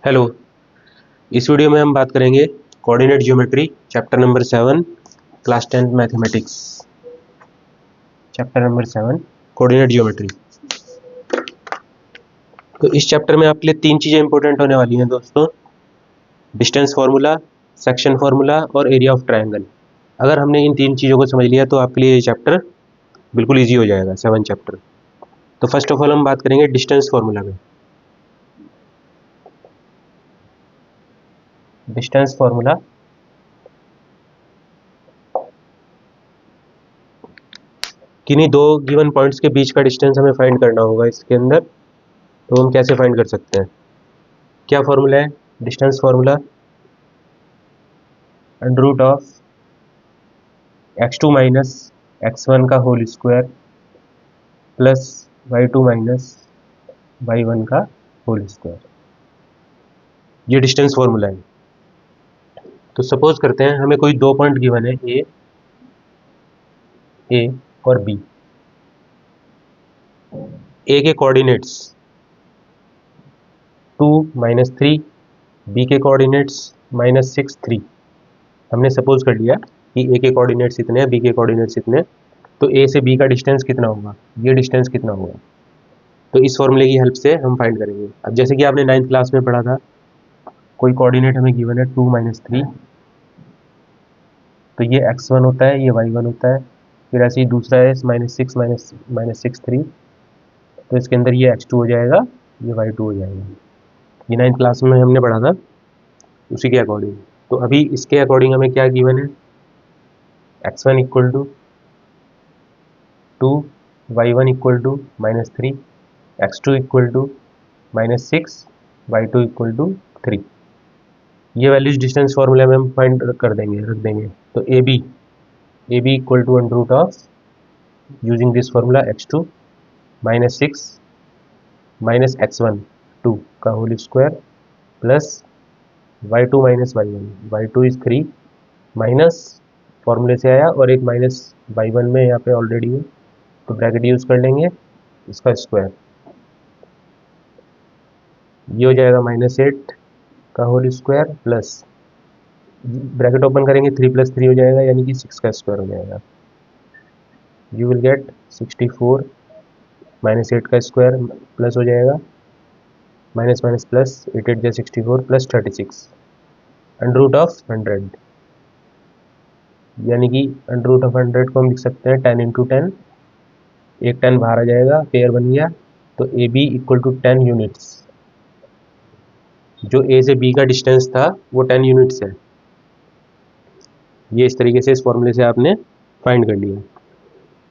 Hello. इस video में हम बात करेंगे coordinate geometry chapter number 7 class 10 mathematics. Chapter number 7 coordinate geometry. तो इस चैप्टर में आपके लिए तीन चीज़ें इंपॉर्टेंट होने वाली हैं दोस्तों, डिस्टेंस फार्मूला, सेक्शन फार्मूला और एरिया ऑफ ट्रायंगल। अगर हमने इन तीन चीज़ों को समझ लिया तो आपके लिए ये चैप्टर बिल्कुल ईजी हो जाएगा, 7 चैप्टर। तो फर्स्ट ऑफ ऑल हम बात करेंगे डिस्टेंस फार्मूला में। डिस्टेंस फार्मूला किन्हीं दो गिवन पॉइंट्स के बीच का डिस्टेंस हमें फाइंड करना होगा इसके अंदर। तो हम कैसे फाइंड कर सकते हैं? क्या फार्मूला है distance formula? Under root of x2 minus x1 का whole square plus y2 minus y1 का होल स्क्वायर। ये डिस्टेंस फार्मूला है। तो सपोज करते हैं हमें कोई दो पॉइंट गिवन है ए और बी। ए के कोऑर्डिनेट्स 2 माइनस 3, बी के कोऑर्डिनेट्स माइनस 6 3। हमने सपोज कर लिया कि ए के कोऑर्डिनेट्स इतने हैं, बी के कोऑर्डिनेट्स इतने हैं, तो ए से बी का डिस्टेंस कितना होगा, ये डिस्टेंस कितना होगा। तो इस फॉर्मूले की हेल्प से हम फाइंड करेंगे। अब जैसे कि आपने 9th क्लास में पढ़ा था, कोई कोऑर्डिनेट हमें गिवन है 2 माइनस 3, तो ये x1 होता है, ये y1 होता है। फिर ऐसे ही दूसरा है -6 -6 3, तो इसके अंदर ये x2 हो जाएगा, ये y2 हो जाएगा। ये 9th क्लास में हमने पढ़ा था, उसी के अकॉर्डिंग। तो अभी इसके अकॉर्डिंग हमें क्या गिवन है, x1 equal to 2, y1 equal to -3, x2 equal to -6, y2 equal to 3। ये वैल्यूज डिस्टेंस फार्मूला में हम फाइंड कर देंगे, रख देंगे। तो A B equal to under root of using this formula x2 -6 -x1 2 का whole square plus y2 minus y1 is 3 minus फॉर्मूले से आया और एक माइनस y1 में यहाँ पे ऑलरेडी है, तो ब्रैकेट यूज कर लेंगे, इसका स्क्वायर। ये हो जाएगा -8 का whole square plus bracket open करेंगे 3 + 3 हो जाएगा, यानी कि 6 का स्क्वायर हो जाएगा। यू विल गेट 64 -8 का स्क्वायर प्लस हो जाएगा माइनस माइनस प्लस 8 8 जा 64 प्लस 36 अंडर रूट ऑफ 100, यानी कि अंडर रूट ऑफ 100 को हम लिख सकते हैं 10 × 10। एक 10 बाहर आ जाएगा, पेयर बन गया। तो A B equal to 10 units. जो ए से बी का डिस्टेंस था वो 10 यूनिट्स है। ये इस तरीके से इस फॉर्मूले से आपने फाइंड कर लिया।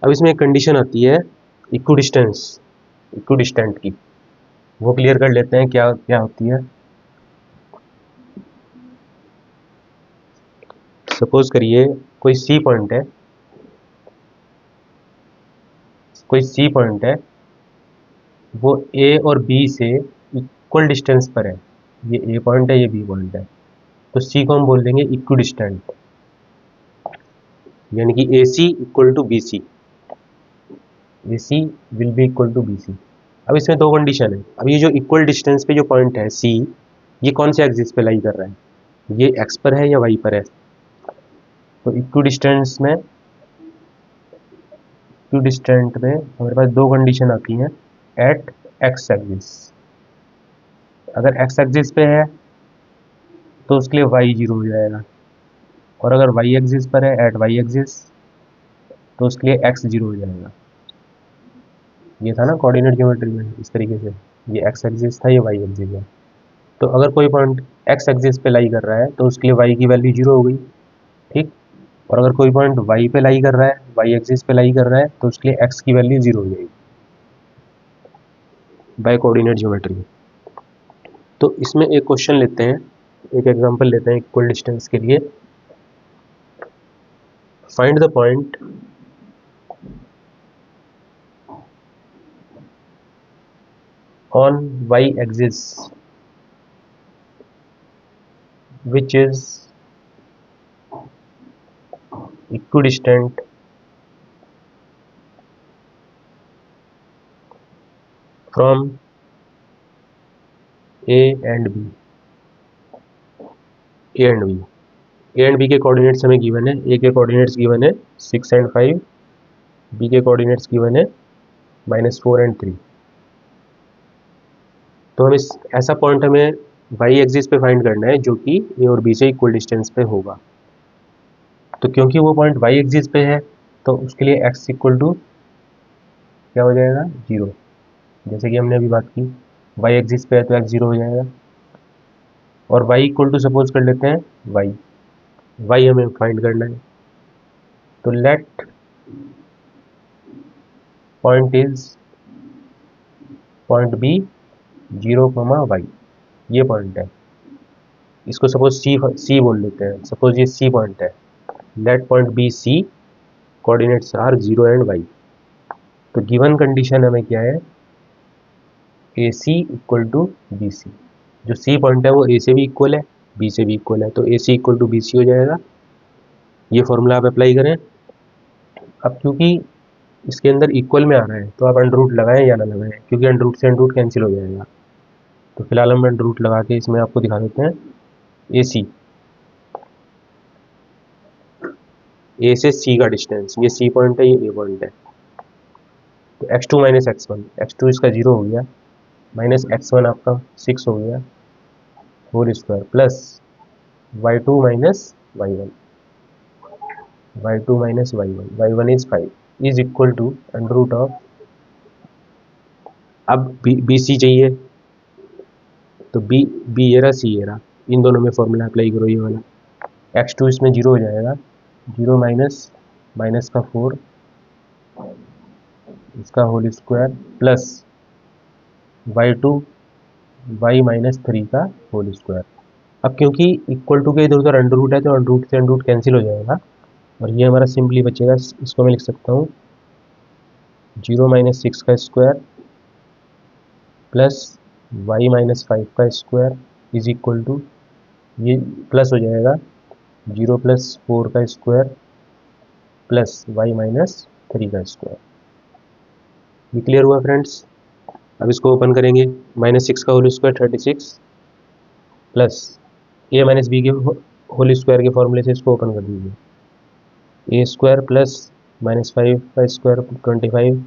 अब इसमें एक कंडीशन आती है इक्विडिस्टेंट की, वो क्लियर कर लेते हैं क्या क्या होती है। सपोज करिए कोई सी पॉइंट है, वो ए और बी से इक्वल डिस्टेंस पर है। ये ए पॉइंट है, ये बी पॉइंट है, तो सी को हम बोल देंगे इक्विडिस्टेंट, यानी कि A C equal to B C, A C will be equal to B C. अब इसमें दो कंडीशन है। अब ये जो इक्वल डिस्टेंस पे जो पॉइंट है सी, ये कौन से एक्सिस पे लाई कर रहा है, ये एक्स पर है या वाई पर है। तो इक्विडिस्टेंट में हमारे पास दो कंडीशन आती हैं एट एक्स एक्सिस। अगर एक्स एक्सिस पे है तो उसके लिए वाई 0 हो जाएगा, और अगर वाई एक्सिस पर है एट वाई एक्सिस तो उसके लिए एक्स 0 हो जाएगा। ये था ना कोऑर्डिनेट ज्योमेट्री में, इस तरीके से ये एक्स एक्सिस था, ये वाई एक्सिस है। तो अगर कोई पॉइंट एक्स एक्सिस पे लाई कर रहा है तो उसके लिए वाई की वैल्यू 0 हो गई, ठीक। और अगर कोई पॉइंट वाई पे लाई कर रहा है, वाई एक्सिस पे लाई कर रहा है, तो उसके लिए एक्स की वैल्यू 0 हो जाएगी बाय कोऑर्डिनेट ज्योमेट्री। तो इसमें एक क्वेश्चन लेते हैं, एक एग्जांपल लेते हैं इक्वल डिस्टेंस के लिए। Find the point on Y axis which is equidistant from A and B। A and B. A and B के कोऑर्डिनेट्स हमें गिवन है, ए के कोऑर्डिनेट्स गिवन है 6 एंड 5, बी के कोऑर्डिनेट्स गिवन है -4 एंड 3। तो हम इस ऐसा पॉइंट हमें वाई एक्सिस पे फाइंड करना है जो कि ए और बी से इक्वल डिस्टेंस पे होगा। तो क्योंकि वो पॉइंट वाई एक्सिस पे है तो उसके लिए एक्स इक्वल टू क्या हो जाएगा 0। जैसे कि हमने अभी बात की वाई एक्सिस पे है तो एक्स 0 हो जाएगा। और वाई इक्वल टू सपोज कर लेते हैं वाई, वाई हमें फाइंड करना है। तो let point is point B 0, ये पॉइंट है। इसको सपोज सी बोल लेते हैं, सपोज ये सी पॉइंट है। Let point B C, coordinates are 0 and Y. तो गिवन कंडीशन हमें क्या है, A C equal to B C. जो सी पॉइंट है वो ए से भी इक्वल है, बी से भी इक्वल है, तो ए सी इक्वल टू बी सी हो जाएगा। ये फॉर्मूला आप अप्लाई करें। अब क्योंकि इसके अंदर इक्वल में आ रहा है तो आप अंडर रूट लगाएं या ना लगाएं, क्योंकि अंडर रूट से अंडर रूट कैंसिल हो जाएगा। तो फिलहाल हम अंडर रूट लगा के इसमें आपको दिखा देते हैं। ए सी, ए से सी का डिस्टेंस, ये सी पॉइंट है, ये ए पॉइंट है। तो x2 माइनस x1, x2 इसका 0 हो गया, माइनस x1 आपका 6 हो गया whole square, plus y2 minus y1, y2 minus y1, y1 is 5 is equal to under root of. अब बी सी चाहिए, तो बी बी ये रहा, सी ये रहा, इन दोनों में फॉर्मूला अप्लाई करो ये वाला। x2 इसमें 0 हो जाएगा, 0 माइनस माइनस का 4 इसका whole square, plus y2 y minus 3 का होल स्क्वायर। अब क्योंकि इक्वल टू के इधर उधर अंडर रूट है तो अंडर रूट से अंडर रूट कैंसिल हो जाएगा और ये हमारा सिंपली बचेगा। इसको मैं लिख सकता हूँ 0 माइनस 6 का स्क्वायर प्लस y माइनस 5 का स्क्वायर इज इक्वल टू, ये प्लस हो जाएगा 0 प्लस 4 का स्क्वायर प्लस y माइनस 3 का स्क्वायर। ये क्लियर हुआ फ्रेंड्स। अब इसको ओपन करेंगे, -6 का whole square 36 plus A minus B के होल स्क्वायर के फॉर्मूले से इसको ओपन कर दीजिए। ए स्क्वायर प्लस -5 का square 25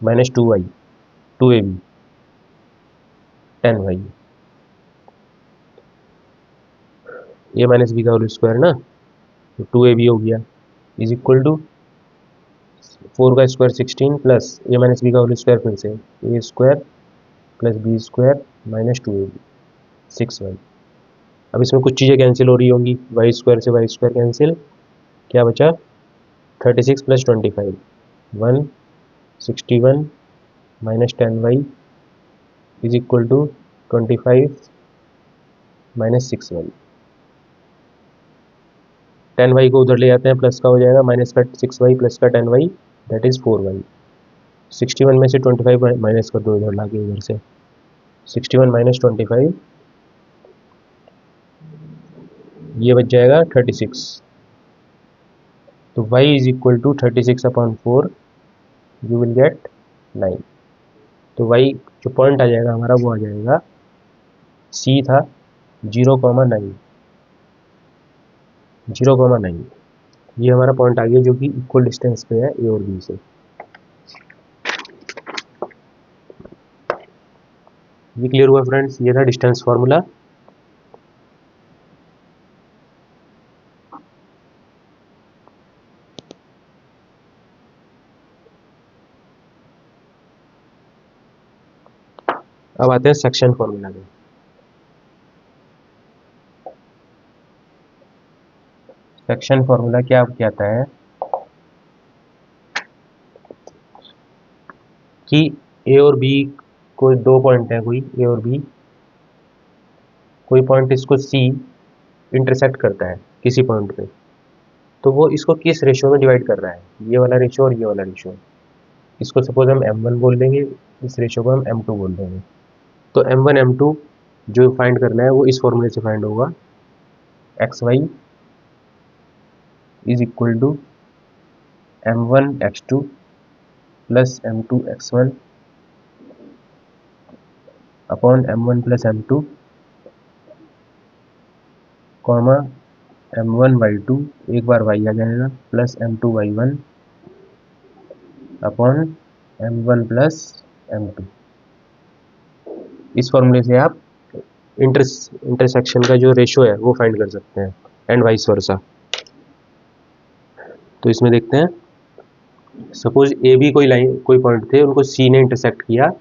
minus 2y, 2ab 10y, ए माइनस बी का होल स्क्वायर ना, तो 2ab हो गया इज इक्वल टू 4 का square 16 plus A minus B का होल स्क्वायर फिर से A square plus B square minus 2ab 6y। अब इसमें कुछ चीज़ें कैंसिल हो रही होंगी, वाई स्क्वायर से वाई स्क्वायर कैंसिल, क्या बचा 36 plus 25 161 minus 10y is equal to 25 minus 6y। 10y को उधर ले जाते हैं, प्लस का हो जाएगा, माइनस का 6y प्लस का 10y दैट इज 4y। 61 में से 25 माइनस कर दो इधर ला के, इधर से 61 माइनस 25, ये बच जाएगा 36। तो y is equal to 36/4, you will get 9। तो y जो पॉइंट आ जाएगा हमारा वो आ जाएगा, c था 0,9, 0,9, ये हमारा पॉइंट आ गया जो कि इक्वल डिस्टेंस पे है ए और बी से। ये क्लियर हुआ फ्रेंड्स, ये था डिस्टेंस फार्मूला। अब आते हैं सेक्शन फार्मूला में। सेक्शन फार्मूला क्या कहता है कि ए और बी कोई दो पॉइंट है, कोई ए और बी, कोई पॉइंट इसको सी इंटरसेक्ट करता है किसी पॉइंट पे, तो वो इसको किस रेशियो में डिवाइड कर रहा है, ये वाला रेशियो और ये वाला रेशियो। इसको सपोज हम m1 बोल देंगे, इस रेशियो को हम m2 बोल देंगे। तो m1 m2 जो फाइंड करना है वो इस फॉर्मूले से फाइंड होगा, xy is equal to m1 x2 plus m2 x1 upon m1 plus m2 comma m1 y2 एक बार y आ जाएगा plus m2 y1 upon m1 plus m2। इस फॉर्मूले से आप इंटरसेक्शन का जो रेशो है वो फाइंड कर सकते हैं एंड वाइस वर्सा। तो इसमें देखते हैं, सपोज ए बी कोई लाइन कोई पॉइंट थे, उनको सी ने इंटरसेक्ट किया।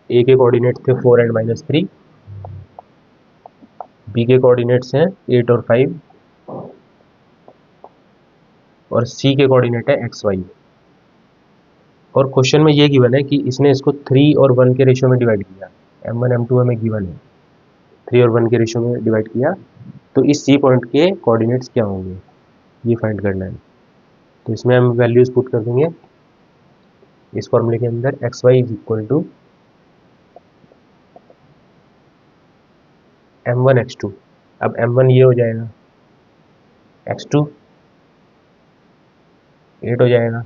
ए के कोऑर्डिनेट थे 4 एंड -3, बी के कोऑर्डिनेट्स हैं 8 और 5 और सी के कोऑर्डिनेट है XY। और क्वेश्चन में ये गिवन है कि इसने इसको 3 और 1 के रेशियो में डिवाइड किया। m1 m2 हमें गिवन है, 3 और 1 के रेशियो में डिवाइड किया। तो इस सी पॉइंट के कोऑर्डिनेट्स क्या होंगे ये फाइंड करना है। तो इसमें हम वैल्यूज पुट कर देंगे इस फॉर्मूले के अंदर। XY is equal to m1 x2। अब m1 ये हो जाएगा, x2 8 हो जाएगा,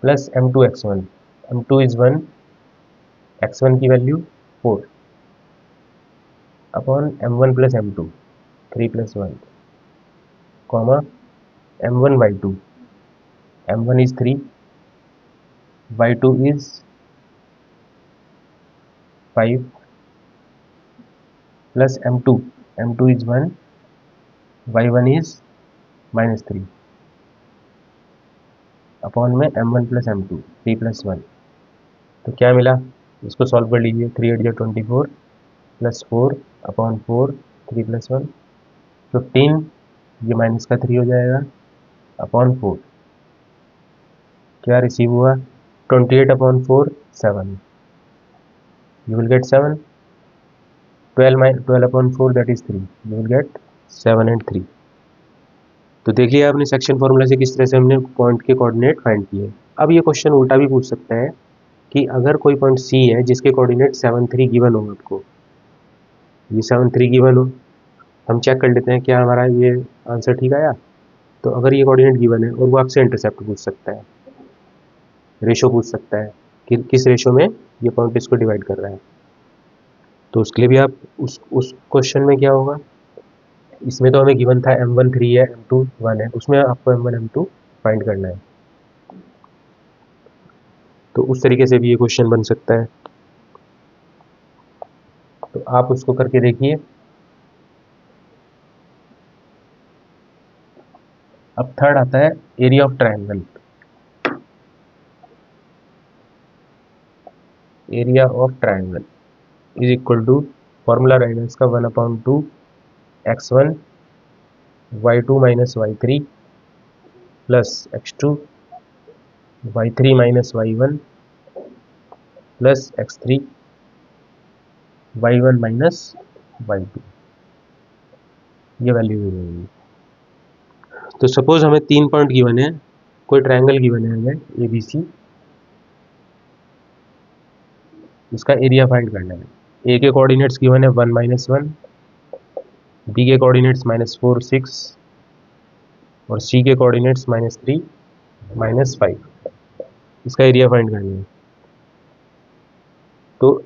plus m2 x1। m2 is 1, x1 की value 4 upon m1 plus m2 3 plus 1 comma m1 y2। m1 is 3, y2 is 5 plus m2, m2 is 1, y1 is -3 upon में m1 plus m2 3 plus 1। तो क्या मिला, इसको solve कर लीजिए। 3 8 24 plus 4 upon 4 3 plus 1 15, ये minus का 3 हो जाएगा अपॉन 4। क्या रिसीव हुआ, 28 upon 4 7, you will gate 7। 12 upon 4 that is 3, you will gate 7 and 3। तो देख लिया आपने सेक्शन फॉर्मूला से किस तरह से हमने पॉइंट के कोऑर्डिनेट फाइंड किए। अब ये क्वेश्चन उल्टा भी पूछ सकता है कि अगर कोई पॉइंट सी है जिसके कोऑर्डिनेट 7 3 गिवन हो, आपको ये 7 3 गिवन हो, हम चेक कर लेते हैं क्या हमारा ये आंसर ठीक आया। तो अगर ये कोऑर्डिनेट गिवन है और वो आपसे इंटरसेप्ट पूछ सकता है, रेशो पूछ सकता है कि किस रेशो में ये पॉइंट इसको डिवाइड कर रहा है, तो उसके लिए भी आप उस क्वेश्चन में क्या होगा, इसमें तो हमें गिवन था m1 3 है, m2 1 है, उसमें आपको m1 m2 फाइंड करना है। तो उस तरीके से भी ये क्वेश्चन बन सकता है। तो आप उसको करके देखिए। अब थर्ड आता है area of triangle. Area of triangle is equal to, formula रहेगा इसका 1/2 x1 y2 minus y3 plus x2 y3 minus y1 plus x3 y1 minus y2। ये वैल्यू मिलेगी। तो सपोज हमें 3 पॉइंट गिवन है, कोई ट्रायंगल गिवन है हमें ABC, इसका एरिया फाइंड करना है। ए के कोऑर्डिनेट्स गिवन है 1 -1, बी के कोऑर्डिनेट्स -4 6 और सी के कोऑर्डिनेट्स -3 -5। इसका एरिया फाइंड करना है। तो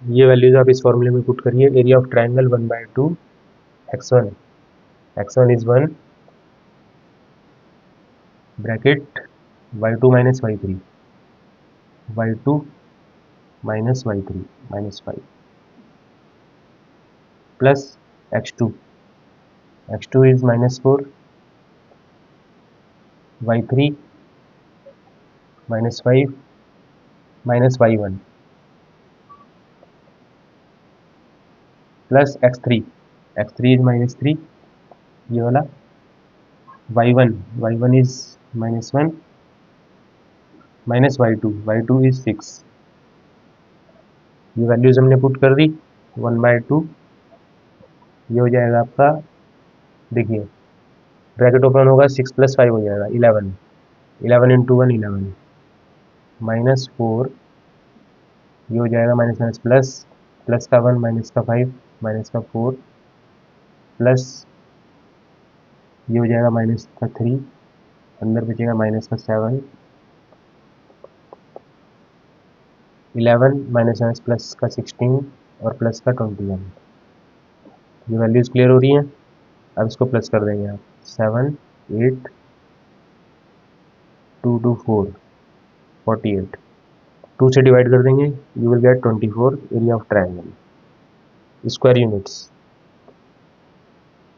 ये वैल्यूज आप इस फॉर्मूले में पुट करिए। Area of triangle 1/2 x1 is 1 bracket y2 minus y3 y2 minus y3 -5 plus x2 is -4 y3 -5 y1 plus x3 is -3 ये वाला y1 इज -1 y2 इज 6। ये वैल्यूज हमने पुट कर दी। 1/2 ये हो जाएगा आपका, देखिए ब्रैकेट ओपन होगा, 6 + 5 हो जाएगा 11, 11 × 1 11 -4 ये हो जाएगा माइनस प्लस, प्लस का 1 माइनस का 5 माइनस का 4 प्लस ये हो जाएगा माइनस का 3, अंदर बचेगा माइनस का 7 11 माइनस एक्स प्लस का 16 और प्लस का 21। ये वैल्यूज़ क्लियर हो रही हैं। अब इसको प्लस कर देंगे आप, 7 8 2 2 4 48, 2 से डिवाइड कर देंगे, you will gate 24 area of triangle. Square units,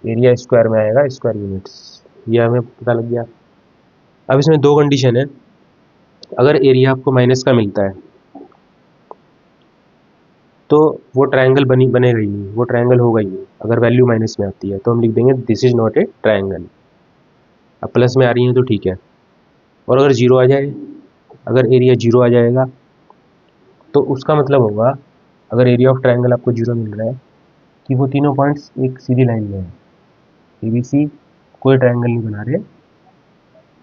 area square में आएगा, स्क्वायर यूनिट्स, ये हमें पता लग गया। अब इसमें दो कंडीशन है। अगर एरिया आपको माइनस का मिलता है तो वो ट्रायंगल बनेगा ही नहीं, वो ट्रायंगल होगा ही नहीं। अगर वैल्यू माइनस में आती है तो हम लिख देंगे this is not a triangle. अब प्लस में आ रही है तो ठीक है। और अगर जीरो आ जाए, अगर एरिया जीरो आ जाएगा तो उसका मतलब होगा, अगर एरिया ऑफ ट्रायंगल आपको जीरो मिल रहा है, कि वो तीनों पॉइंट्स एक सीधी लाइन में है। ABC कोई ट्रायंगल नहीं बना रहे।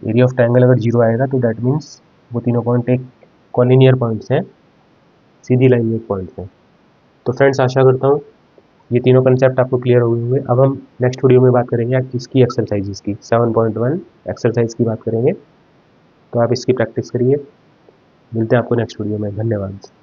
एरिया ऑफ ट्रायंगल अगर जीरो आएगा तो दैट मीन्स वो तीनों पॉइंट एक कॉलिनियर पॉइंट्स हैं, सीधी लाइन में एक पॉइंट है। तो फ्रेंड्स, आशा करता हूँ ये तीनों कंसेप्ट आपको क्लियर हो गए होंगे। अब हम नेक्स्ट वीडियो में बात करेंगे इसकी एक्सरसाइजेस की, 7.1 एक्सरसाइज की बात करेंगे। तो आप इसकी प्रैक्टिस करिए। मिलते हैं आपको नेक्स्ट वीडियो में। धन्यवाद।